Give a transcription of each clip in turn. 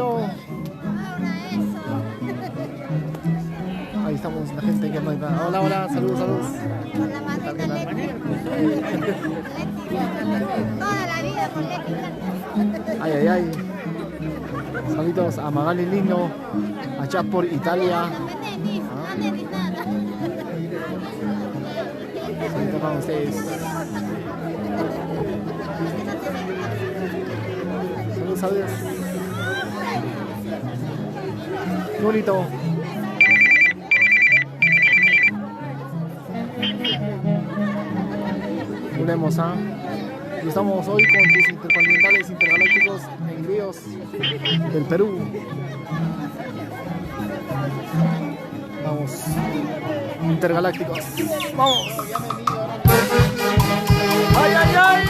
bonito. Ahí estamos, la gente que no está. Hola, hola, saludos, saludos. Hola, mamita Leti. Toda la vida con Leti. Ay, ay, ay. Saludos a Magali Lino, allá por Italia. Saludos para ustedes. Saludos, saludos. Qué bonito. Volvemos, ¿ah? Y estamos hoy con tus intercontinentales intergalácticos engríos del Perú. Vamos, intergalácticos. Vamos. ¡Ay, ay, ay!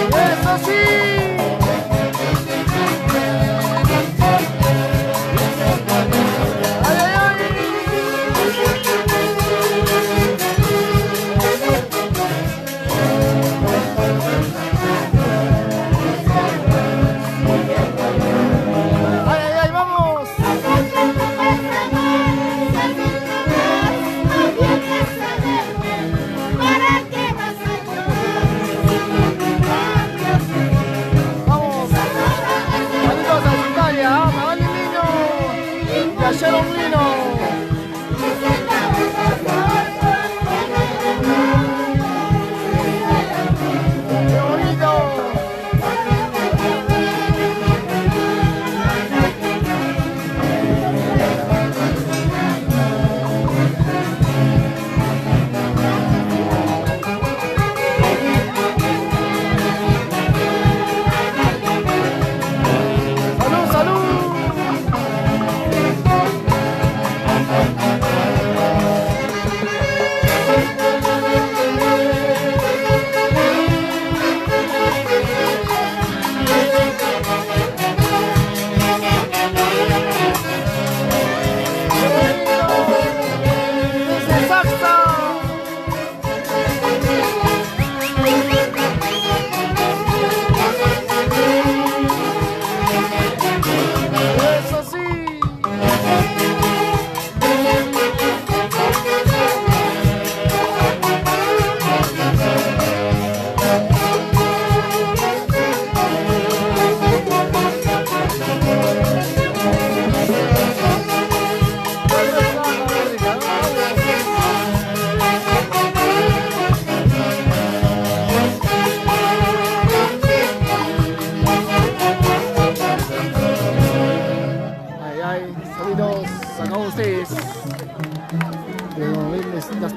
¡Eso sí!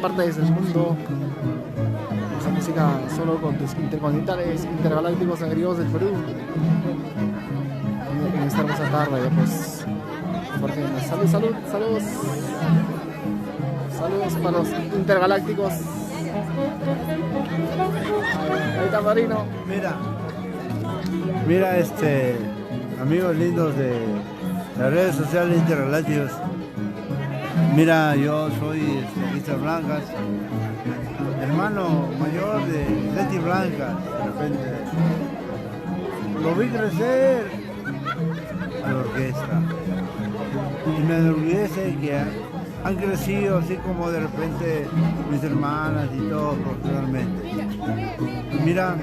Partes del mundo, esa música solo con tus intercontinentales intergalácticos engríos del Perú. En esta hermosa tarde, pues, compartiendo. Salud, salud, saludos. Saludos para los intergalácticos. Ahí está Marino. Mira, amigos lindos de las redes sociales intergalácticos. Mira, yo soy Mr. Blancas, hermano mayor de Leti Blancas. De repente lo vi crecer a la orquesta y me enorgullece que han crecido así como de repente mis hermanas y todo profesionalmente. Mira,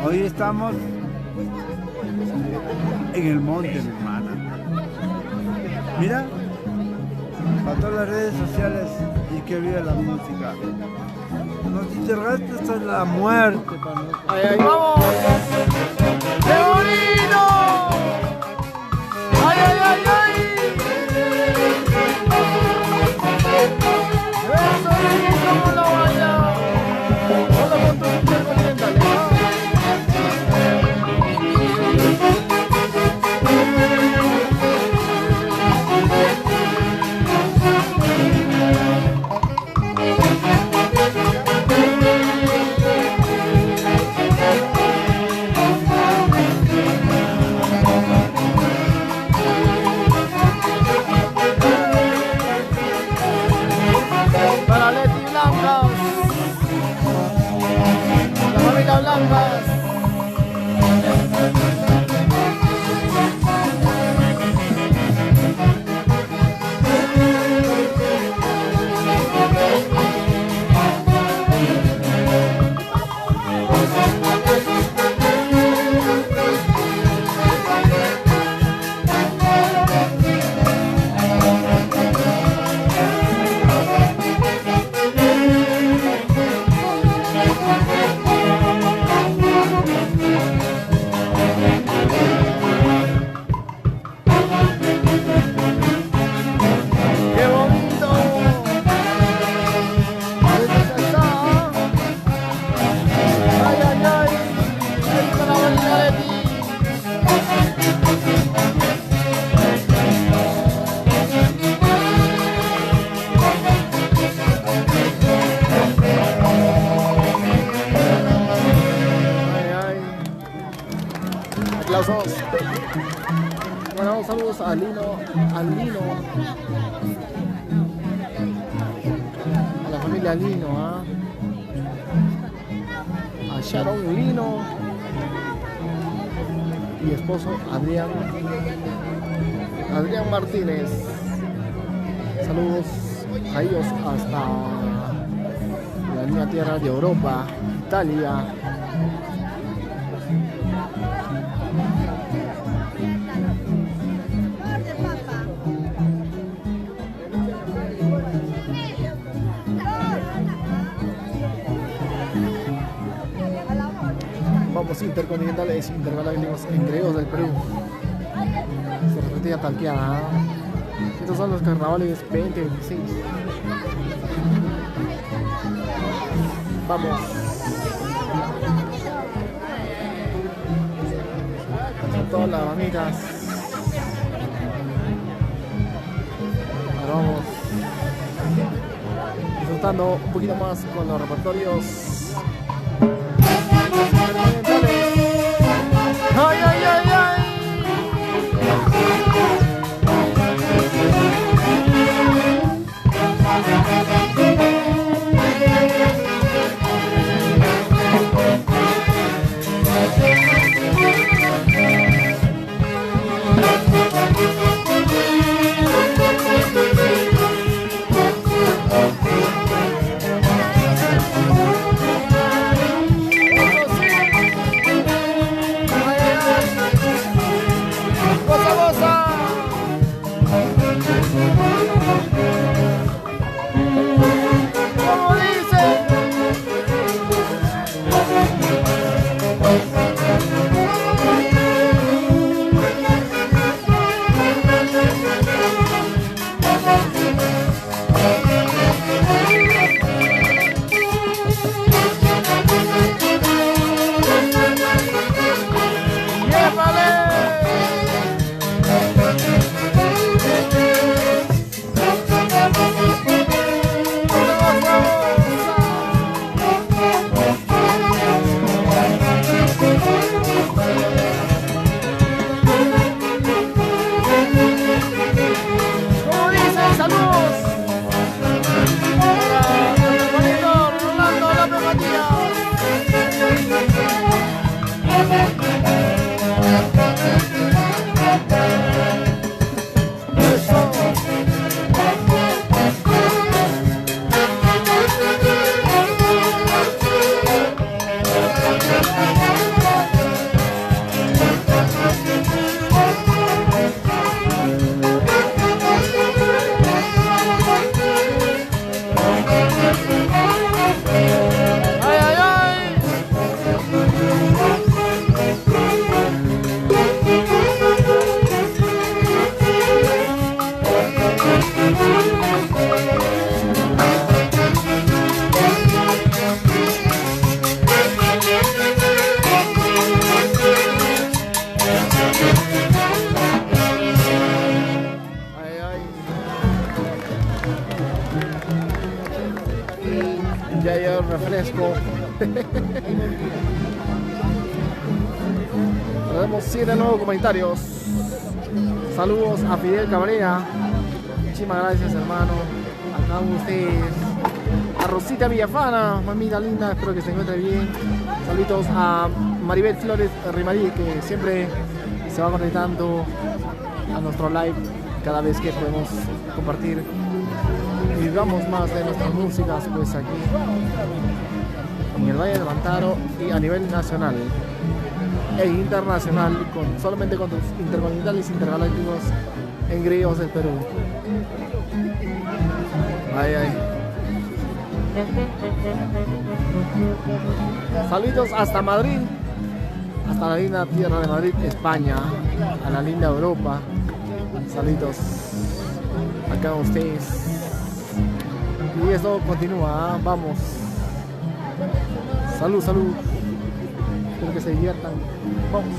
hoy estamos en el monte, mi hermana. Mira, para todas las redes sociales y que viva la música. Los intergalácticos es la muerte para nosotros. ¡Ay, ay, vamos! ¡Qué bonito! ¡Ay, ay, ay, ay! ¡Eso sí, cómo lo baila! Solo con tus intercontinentales, ¿no? Aplausos. Bueno, saludos a Lino, a la familia Lino, a Sharon Lino y esposo Adrián Martínez. Saludos a ellos hasta la línea tierra de Europa, Italia. Vamos intercontinentales, intergalácticos, engreídos del Perú. Se repetía talqueada. Estos son los carnavales 2026. Vamos. Son todas las amigas. Ahora vamos disfrutando un poquito más con los repertorios. ¡Ay, ay, ay, ay! Refresco. Tenemos 7 nuevos comentarios. Saludos a Fidel Cabrera. Muchísimas gracias, hermano. A cada uno de ustedes. A Rosita Villafana, mamita linda, espero que se encuentre bien. Saludos a Maribel Flores Rimarí, que siempre se va conectando a nuestro live cada vez que podemos compartir y vivamos más de nuestras músicas, pues aquí en el Valle del Mantaro y a nivel nacional e internacional, solamente con los intercontinentales intergalácticos engreídos del Perú. Ay, ay. Saludos hasta Madrid, hasta la linda tierra de Madrid, España, a la linda Europa. Saludos acá a ustedes. Y esto continúa, vamos. Salud, salud. Espero que se diviertan. Vamos.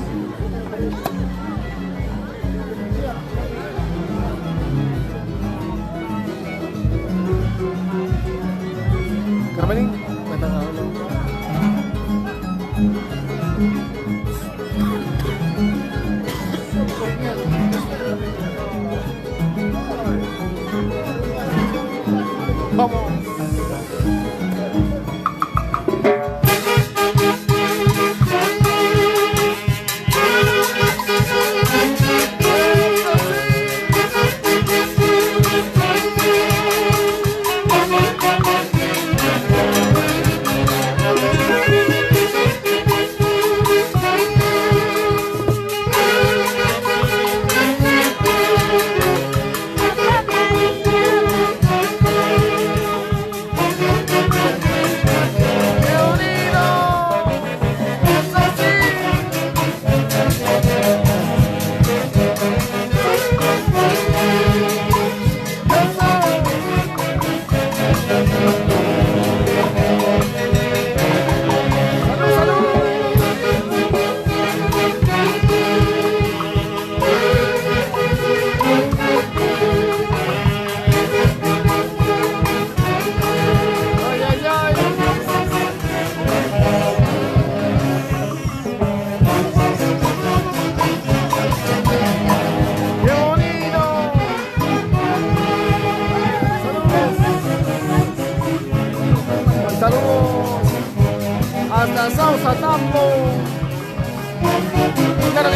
Carmelín, me están hablando.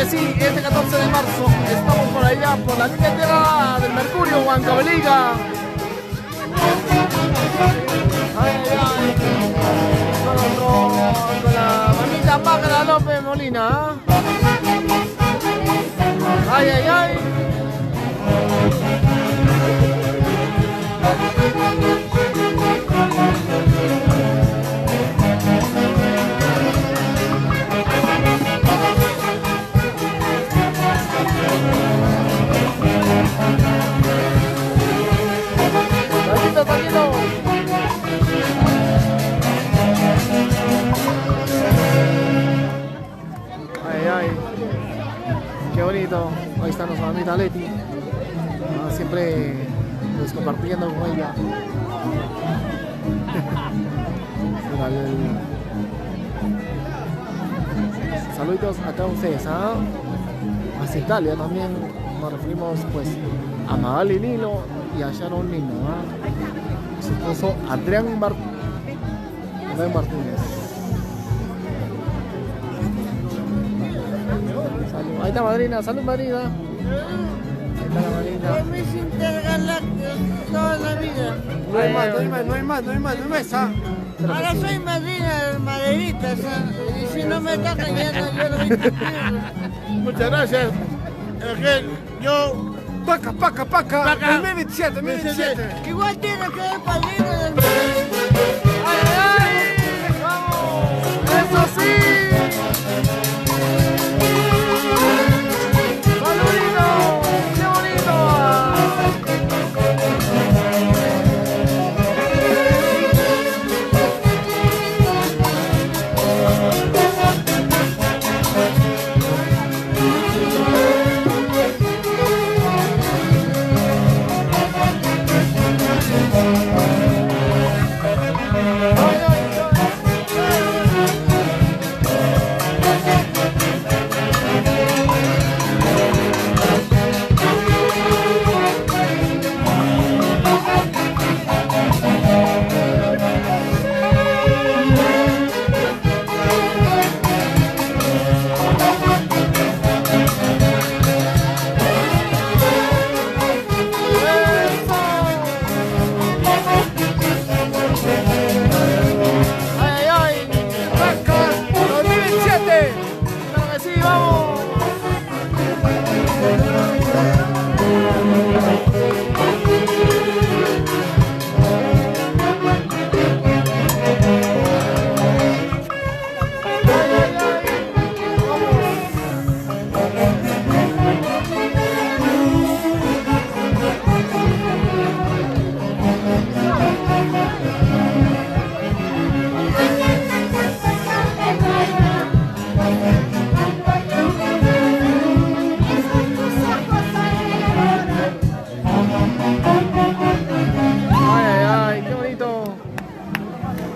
que sí, este 14 de marzo estamos por allá, por la línea tierra del Mercurio, Huancavelica. Ay, ay, ay. Con la mamita Magda López Molina. Ay, ay, ay. Tranquilo, tranquilo. Ay, ay. Qué bonito. Ahí está nuestra mamita Leti. Siempre pues, compartiendo con ella. Saludos a todos ustedes, hacia Italia también nos referimos pues a Magali Nilo y a Sharon Nino, su esposo Adrián Martínez. Salud. Ahí está madrina, salud madrina. Ahí está la madrina. Mis intergalácticos toda la vida. No hay más. Ahora soy madrina de maderitas, y si no me está cañando yo lo voy a Muchas gracias. Yo, paca. 2027. Igual tiene que ser padrino del ¡Ay, ay! ¡Vamos! ¡Eso sí! ¡Saludito! ¡Qué bonito!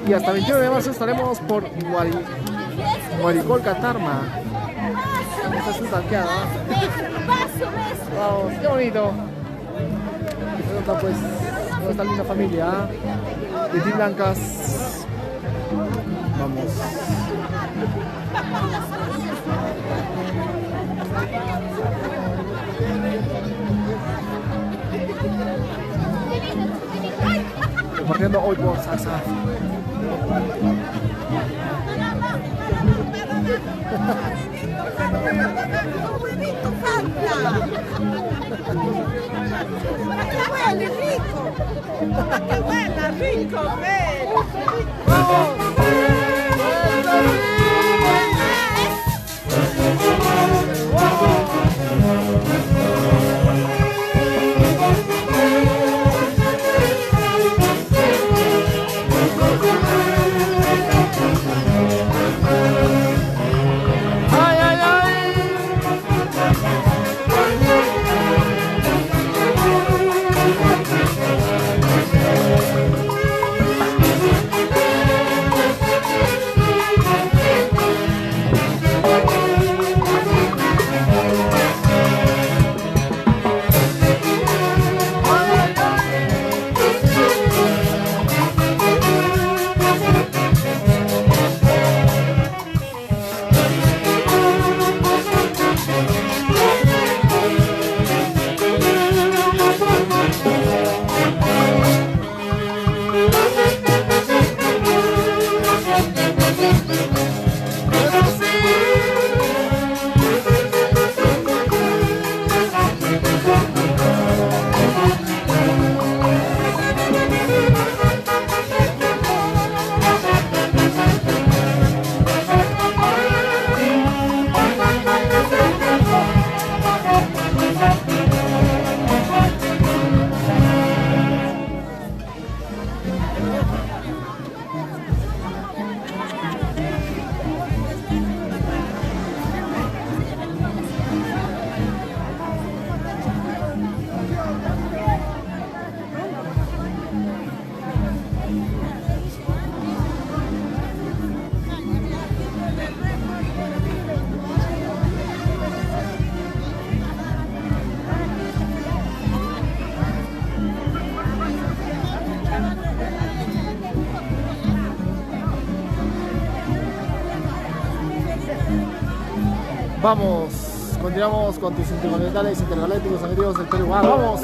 Y hasta 21 de marzo estaremos por Guaricol, Catarma. Esta es su tanqueada. Vamos, qué bonito. ¿Dónde está pues? ¿Dónde está linda familia? Titi Blancas. Vamos. Compartiendo hoy por Salsa. ¡Qué buena, rico! ¡Vamos! ¡Ay, ay, ay! Vamos, continuamos con tus intercontinentales, intergalácticos, amigos del Perú. ¡Vamos!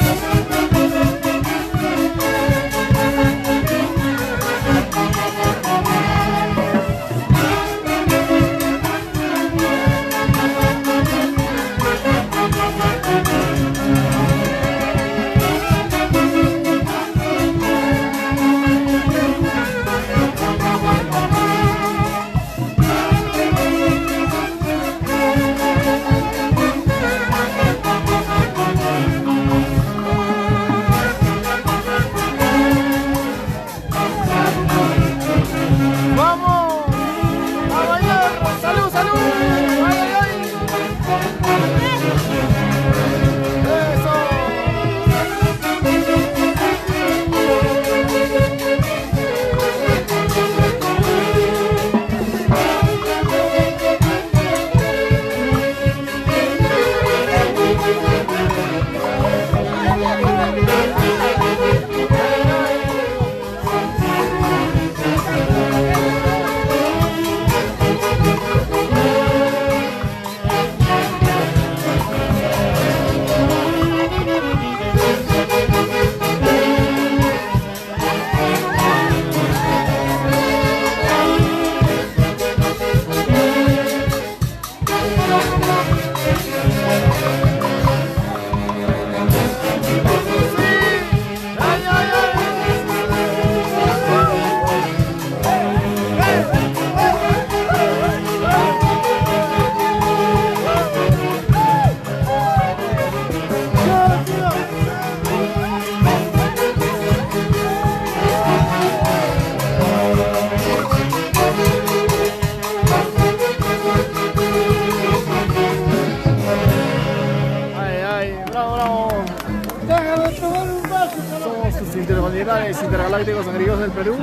Intergalácticos Sangrios del Perú.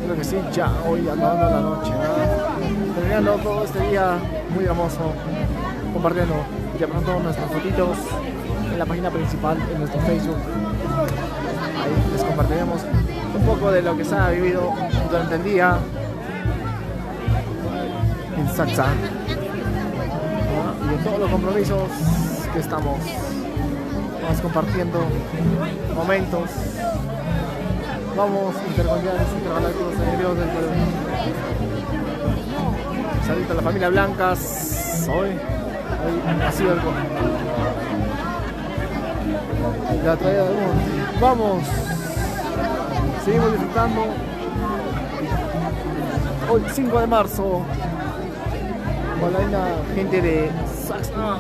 Creo que sí, ya hoy acabando la noche, ¿no? Terminando todo este día muy hermoso, compartiendo ya pronto nuestras fotitos en la página principal, en nuestro Facebook. Ahí les compartiremos un poco de lo que se ha vivido durante el día en Saxa, ¿no? Y de todos los compromisos que estamos compartiendo momentos. Vamos, intergalácticos Sangrios del Perú. Saludos a la familia Blancas. Hoy ha sido la traída del mundo. Vamos, seguimos disfrutando. Hoy 5 de marzo con la linda gente de Saxa.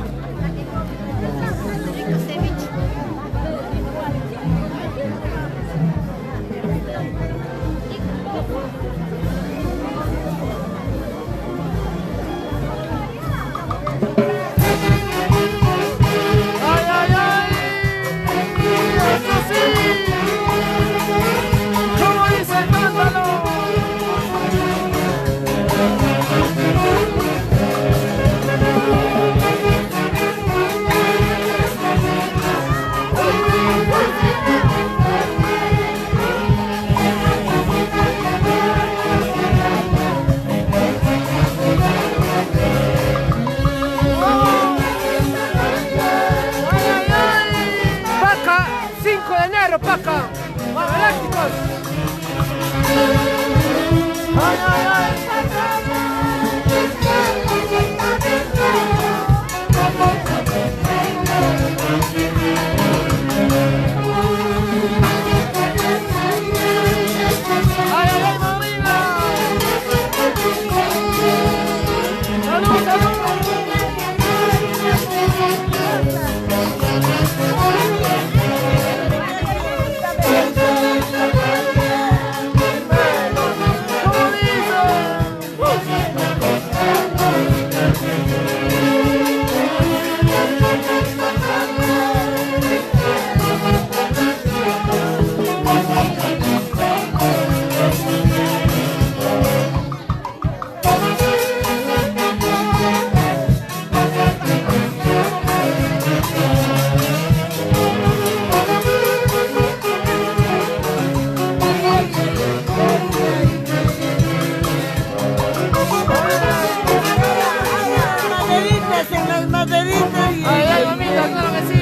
maderita y... Ay, ay, mamita, claro que sí.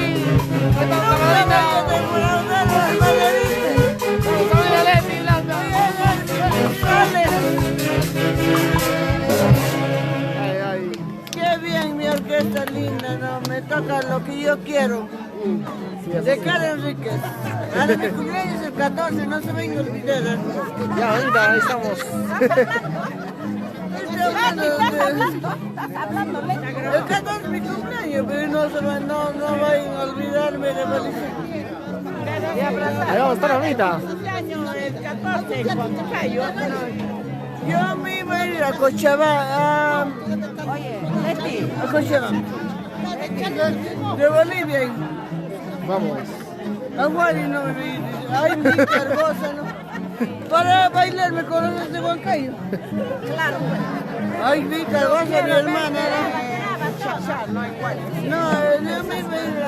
Ahí está nuestra madrina. Nuestra madrina Leti Blanca. Ay, ay. Qué bien mi orquesta linda, ¿no? Me toca lo que yo quiero. Sí, así De es. Cara Enríquez. Ahora mi cumpleaños es el 14, no se venga a olvidar. Ya, mamita, ahí estamos. El 14 es mi cumpleaños, pero no vayan a olvidarme de felicitar. Ahí vamos a estar, mamita. El 14 yo me iba a ir a Cochabamba. Oye, Leti. A Cochabamba. De Bolivia. Vamos. A Guari no me vi. Ay, mi cargosa, ¿no? Para bailarme con los de Huancayo. Claro. Ay, mi cargosa, mi hermana. No, yo me iba a ir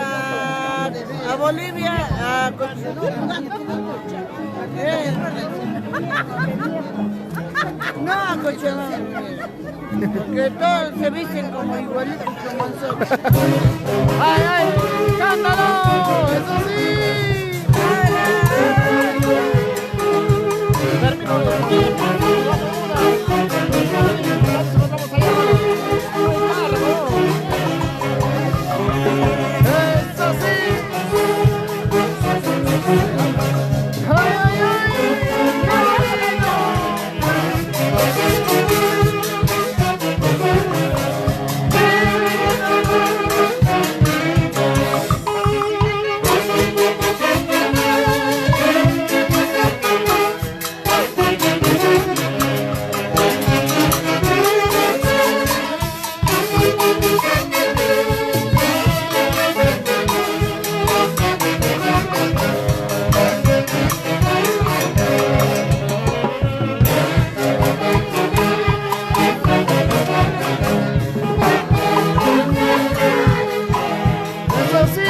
a Bolivia, a Cochabamba. No, a Cochabamba. Porque todos se visten como igualitos como nosotros. ¡Ay, ay! ¡Cántalo! ¡Eso sí! Termino ¡eso sí! ¡Ay, ay, ay! ¡Eso sí!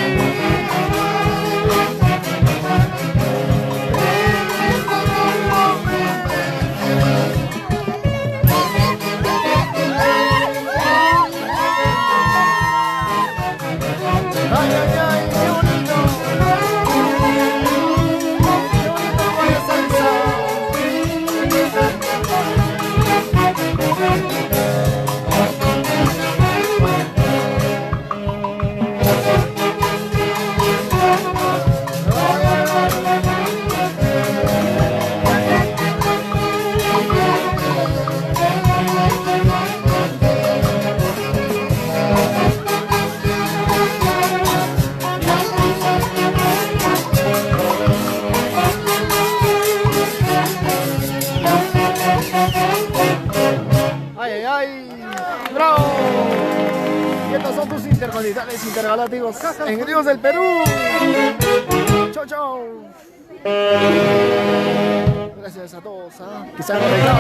¡Ay, ay, ay! ¡Qué bonito! ¡Qué bonito baila salsa! ¡Ay, ay, ay! ¡Bravo! Y estos son tus intercontinentales intergalácticos en Ríos del Perú. ¡Chau, chau! Gracias a todos que se han conectado.